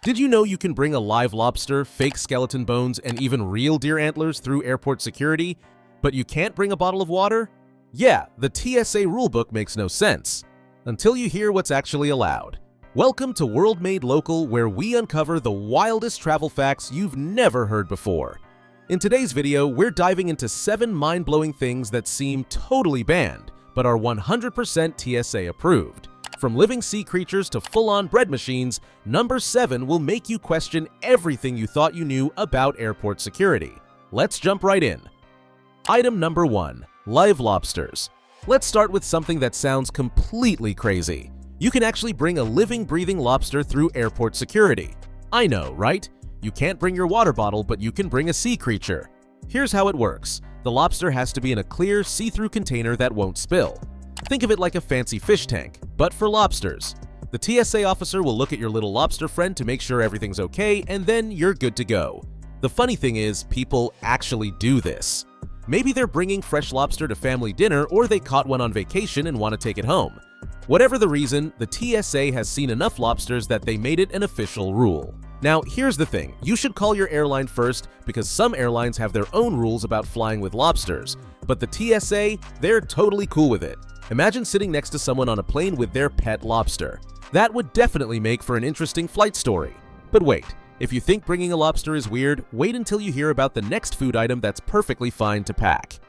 Did you know you can bring a live lobster, fake skeleton bones, and even real deer antlers through airport security, but you can't bring a bottle of water? Yeah, the TSA rulebook makes no sense, until you hear what's actually allowed. Welcome to World Made Local, where we uncover the wildest travel facts you've never heard before. In today's video, we're diving into 7 mind-blowing things that seem totally banned, but are 100% TSA approved. From living sea creatures to full-on bread machines, number 7 will make you question everything you thought you knew about airport security. Let's jump right in. Item number 1. Live lobsters. Let's start with something that sounds completely crazy. You can actually bring a living, breathing lobster through airport security. I know, right? You can't bring your water bottle, but you can bring a sea creature. Here's how it works. The lobster has to be in a clear, see-through container that won't spill. Think of it like a fancy fish tank, but for lobsters. The TSA officer will look at your little lobster friend to make sure everything's okay, and then you're good to go. The funny thing is, people actually do this. Maybe they're bringing fresh lobster to family dinner, or they caught one on vacation and want to take it home. Whatever the reason, the TSA has seen enough lobsters that they made it an official rule. Now, here's the thing. You should call your airline first, because some airlines have their own rules about flying with lobsters. But the TSA, they're totally cool with it. Imagine sitting next to someone on a plane with their pet lobster. That would definitely make for an interesting flight story. But wait, if you think bringing a lobster is weird, wait until you hear about the next food item that's perfectly fine to pack.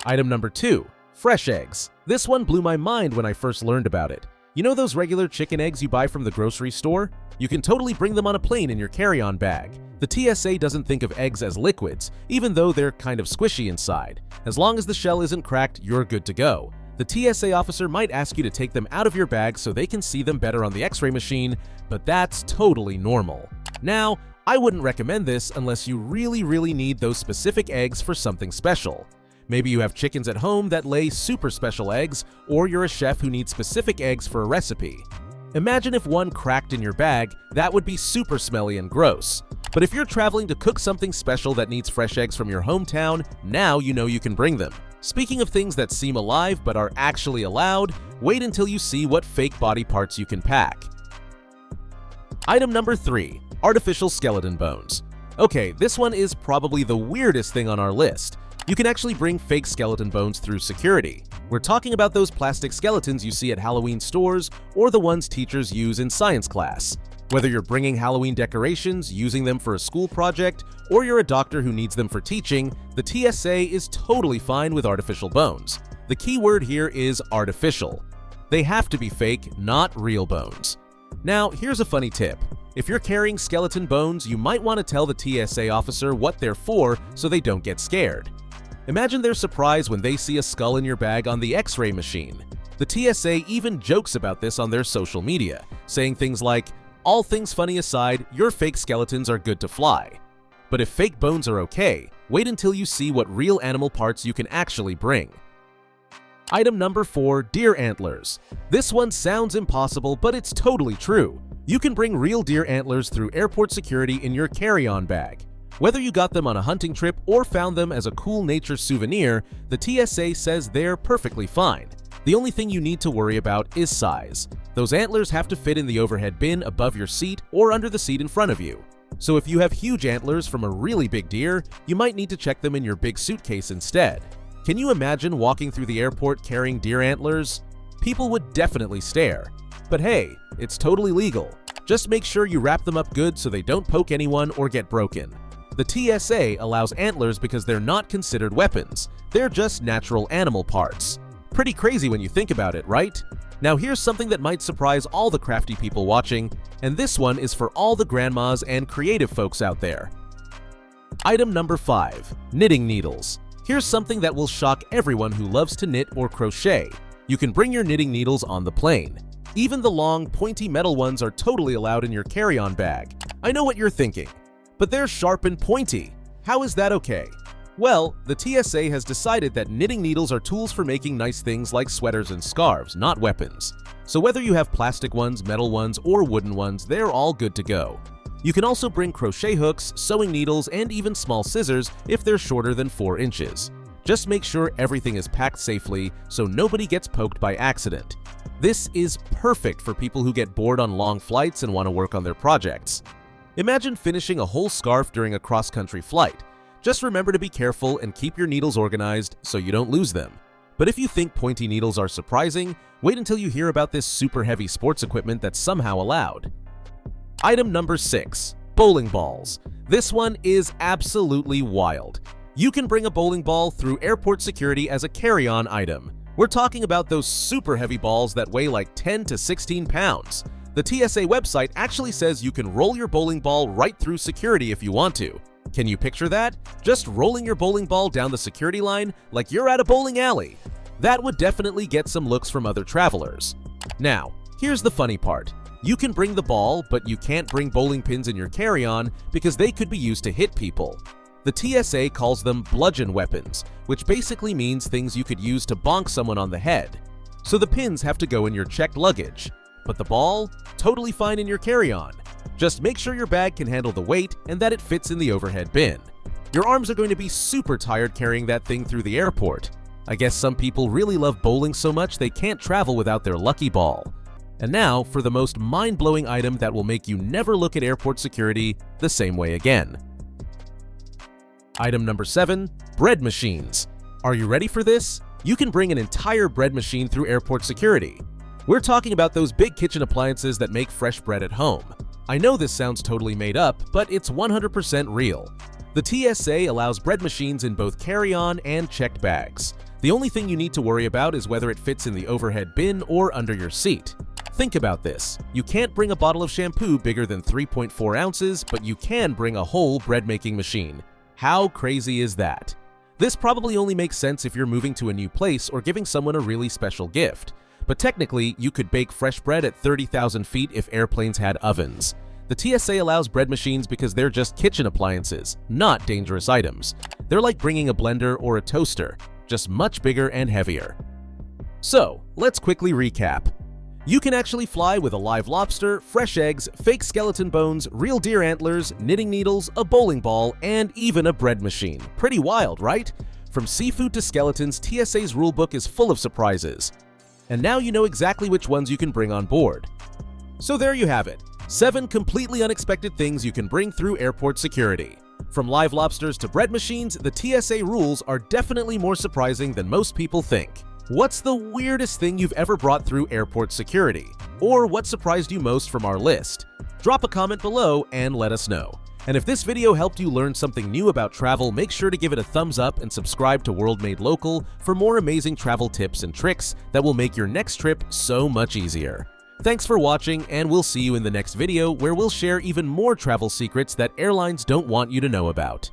Item number 2. Fresh eggs. This one blew my mind when I first learned about it. You know those regular chicken eggs you buy from the grocery store? You can totally bring them on a plane in your carry-on bag. The TSA doesn't think of eggs as liquids, even though they're kind of squishy inside. As long as the shell isn't cracked, you're good to go. The TSA officer might ask you to take them out of your bag so they can see them better on the X-ray machine, but that's totally normal. Now, I wouldn't recommend this unless you really need those specific eggs for something special. Maybe you have chickens at home that lay super special eggs, or you're a chef who needs specific eggs for a recipe. Imagine if one cracked in your bag, that would be super smelly and gross. But if you're traveling to cook something special that needs fresh eggs from your hometown, now you know you can bring them. Speaking of things that seem alive but are actually allowed, wait until you see what fake body parts you can pack. Item number 3. Artificial skeleton bones. Okay, this one is probably the weirdest thing on our list. You can actually bring fake skeleton bones through security. We're talking about those plastic skeletons you see at Halloween stores or the ones teachers use in science class. Whether you're bringing Halloween decorations, using them for a school project, or you're a doctor who needs them for teaching, the TSA is totally fine with artificial bones. The key word here is artificial. They have to be fake, not real bones. Now, here's a funny tip. If you're carrying skeleton bones, you might want to tell the TSA officer what they're for so they don't get scared. Imagine their surprise when they see a skull in your bag on the X-ray machine. The TSA even jokes about this on their social media, saying things like, "All things funny aside, your fake skeletons are good to fly." But if fake bones are okay, wait until you see what real animal parts you can actually bring. Item number 4. Deer antlers. This one sounds impossible, but it's totally true. You can bring real deer antlers through airport security in your carry-on bag. Whether you got them on a hunting trip or found them as a cool nature souvenir, the TSA says they're perfectly fine. The only thing you need to worry about is size. Those antlers have to fit in the overhead bin above your seat or under the seat in front of you. So if you have huge antlers from a really big deer, you might need to check them in your big suitcase instead. Can you imagine walking through the airport carrying deer antlers? People would definitely stare. But hey, it's totally legal. Just make sure you wrap them up good so they don't poke anyone or get broken. The TSA allows antlers because they're not considered weapons. They're just natural animal parts. Pretty crazy when you think about it, right? Now here's something that might surprise all the crafty people watching, and this one is for all the grandmas and creative folks out there. Item number 5. Knitting needles. Here's something that will shock everyone who loves to knit or crochet. You can bring your knitting needles on the plane. Even the long, pointy metal ones are totally allowed in your carry-on bag. I know what you're thinking. But they're sharp and pointy. How is that okay? Well, the TSA has decided that knitting needles are tools for making nice things like sweaters and scarves, not weapons. So whether you have plastic ones, metal ones, or wooden ones, they're all good to go. You can also bring crochet hooks, sewing needles, and even small scissors if they're shorter than 4 inches. Just make sure everything is packed safely so nobody gets poked by accident. This is perfect for people who get bored on long flights and want to work on their projects. Imagine finishing a whole scarf during a cross-country flight. Just remember to be careful and keep your needles organized so you don't lose them. But if you think pointy needles are surprising, wait until you hear about this super heavy sports equipment that's somehow allowed. Item number 6. Bowling balls. This one is absolutely wild. You can bring a bowling ball through airport security as a carry-on item. We're talking about those super heavy balls that weigh like 10 to 16 pounds. The TSA website actually says you can roll your bowling ball right through security if you want to. Can you picture that? Just rolling your bowling ball down the security line like you're at a bowling alley. That would definitely get some looks from other travelers. Now, here's the funny part. You can bring the ball, but you can't bring bowling pins in your carry-on because they could be used to hit people. The TSA calls them bludgeon weapons, which basically means things you could use to bonk someone on the head. So the pins have to go in your checked luggage. But the ball? Totally fine in your carry-on. Just make sure your bag can handle the weight and that it fits in the overhead bin. Your arms are going to be super tired carrying that thing through the airport. I guess some people really love bowling so much they can't travel without their lucky ball. And now for the most mind-blowing item that will make you never look at airport security the same way again. Item number 7. Bread machines. Are you ready for this? You can bring an entire bread machine through airport security. We're talking about those big kitchen appliances that make fresh bread at home. I know this sounds totally made up, but it's 100% real. The TSA allows bread machines in both carry-on and checked bags. The only thing you need to worry about is whether it fits in the overhead bin or under your seat. Think about this. You can't bring a bottle of shampoo bigger than 3.4 ounces, but you can bring a whole bread-making machine. How crazy is that? This probably only makes sense if you're moving to a new place or giving someone a really special gift. But technically, you could bake fresh bread at 30,000 feet if airplanes had ovens. The TSA allows bread machines because they're just kitchen appliances, not dangerous items. They're like bringing a blender or a toaster, just much bigger and heavier. So, let's quickly recap. You can actually fly with a live lobster, fresh eggs, fake skeleton bones, real deer antlers, knitting needles, a bowling ball, and even a bread machine. Pretty wild, right? From seafood to skeletons, TSA's rulebook is full of surprises. And now you know exactly which ones you can bring on board. So there you have it. 7 completely unexpected things you can bring through airport security. From live lobsters to bread machines, the TSA rules are definitely more surprising than most people think. What's the weirdest thing you've ever brought through airport security? Or what surprised you most from our list? Drop a comment below and let us know. And if this video helped you learn something new about travel, make sure to give it a thumbs up and subscribe to World Made Local for more amazing travel tips and tricks that will make your next trip so much easier. Thanks for watching, and we'll see you in the next video where we'll share even more travel secrets that airlines don't want you to know about.